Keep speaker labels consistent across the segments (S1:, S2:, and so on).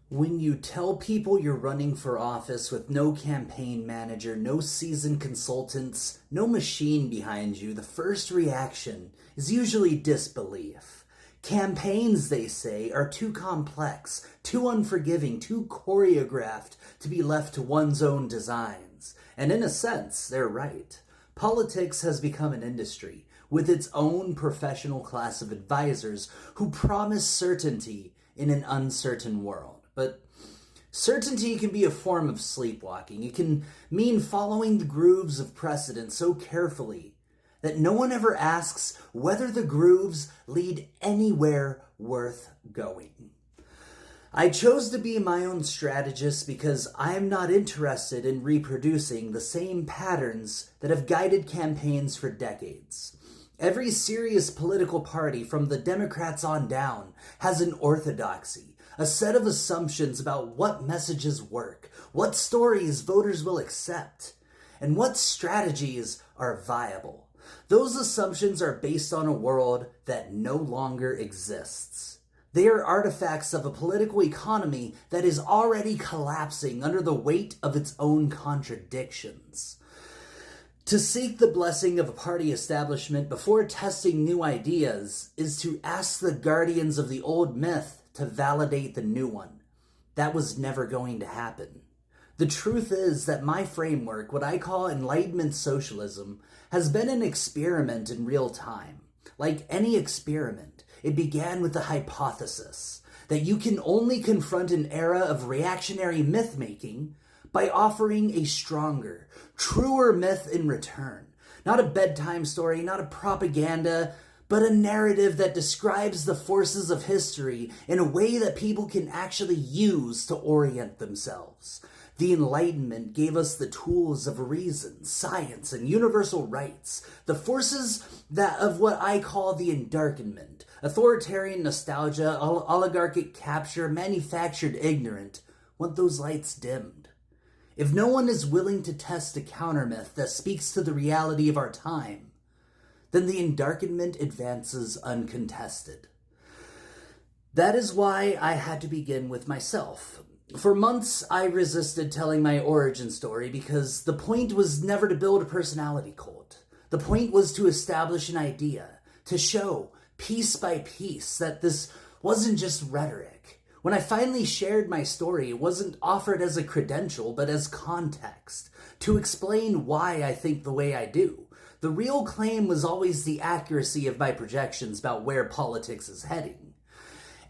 S1: When you tell people you're running for office with no campaign manager, no seasoned consultants, no machine behind you, the first reaction is usually disbelief. Campaigns, they say, are too complex, too unforgiving, too choreographed to be left to one's own designs. And in a sense, they're right. Politics has become an industry with its own professional class of advisors who promise certainty in an uncertain world. But certainty can be a form of sleepwalking. It can mean following the grooves of precedent so carefully that no one ever asks whether the grooves lead anywhere worth going. I chose to be my own strategist because I am not interested in reproducing the same patterns that have guided campaigns for decades. Every serious political party, from the Democrats on down, has an orthodoxy, a set of assumptions about what messages work, what stories voters will accept, and what strategies are viable. Those assumptions are based on a world that no longer exists. They are artifacts of a political economy that is already collapsing under the weight of its own contradictions. To seek the blessing of a party establishment before testing new ideas is to ask the guardians of the old myth to validate the new one. That was never going to happen. The truth is that my framework, what I call Enlightenment Socialism, has been an experiment in real time. Like any experiment, it began with the hypothesis that you can only confront an era of reactionary myth-making by offering a stronger, truer myth in return. Not a bedtime story, not a propaganda, but a narrative that describes the forces of history in a way that people can actually use to orient themselves. The Enlightenment gave us the tools of reason, science, and universal rights, the forces that of what I call the Endarkenment, authoritarian nostalgia, oligarchic capture, manufactured ignorant, want those lights dimmed. If no one is willing to test a countermyth that speaks to the reality of our time, then the Endarkenment advances uncontested. That is why I had to begin with myself. For months, I resisted telling my origin story because the point was never to build a personality cult. The point was to establish an idea, to show, piece by piece, that this wasn't just rhetoric. When I finally shared my story, it wasn't offered as a credential, but as context, to explain why I think the way I do. The real claim was always the accuracy of my projections about where politics is heading.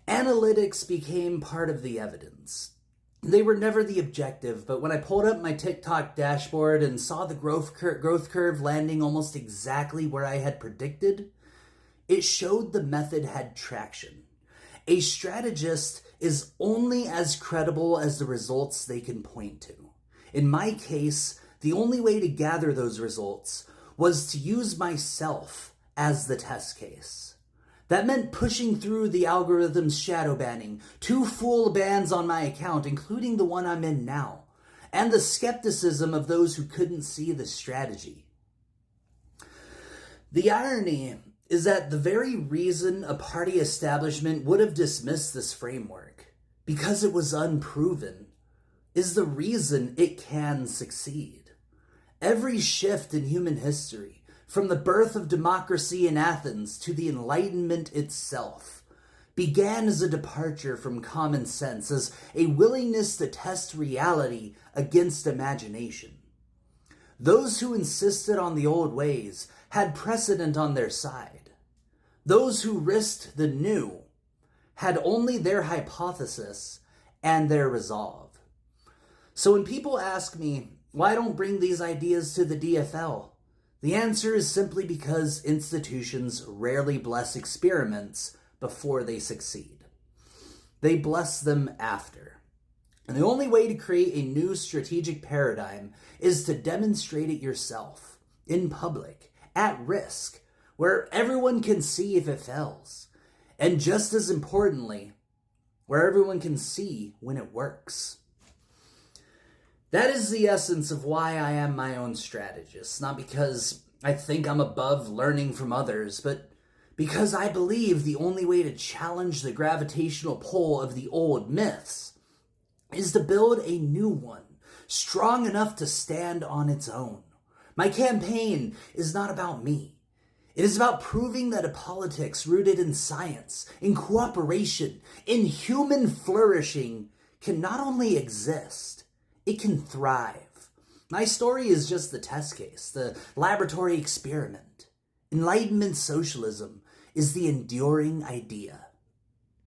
S1: Analytics became part of the evidence. They were never the objective, but when I pulled up my TikTok dashboard and saw the growth curve landing almost exactly where I had predicted, it showed the method had traction. A strategist is only as credible as the results they can point to. In my case, the only way to gather those results was to use myself as the test case. That meant pushing through the algorithm's shadow banning, 2 full bans on my account, including the one I'm in now, and the skepticism of those who couldn't see the strategy. The irony is that the very reason a party establishment would have dismissed this framework, because it was unproven, is the reason it can succeed. Every shift in human history, from the birth of democracy in Athens to the Enlightenment itself, began as a departure from common sense, as a willingness to test reality against imagination. Those who insisted on the old ways had precedent on their side. Those who risked the new had only their hypothesis and their resolve. So when people ask me, why don't bring these ideas to the DFL? The answer is simply because institutions rarely bless experiments before they succeed. They bless them after. And the only way to create a new strategic paradigm is to demonstrate it yourself, in public, at risk, where everyone can see if it fails. And just as importantly, where everyone can see when it works. That is the essence of why I am my own strategist, not because I think I'm above learning from others, but because I believe the only way to challenge the gravitational pull of the old myths is to build a new one, strong enough to stand on its own. My campaign is not about me. It is about proving that a politics rooted in science, in cooperation, in human flourishing can not only exist, it can thrive. My story is just the test case, the laboratory experiment. Enlightenment Socialism is the enduring idea.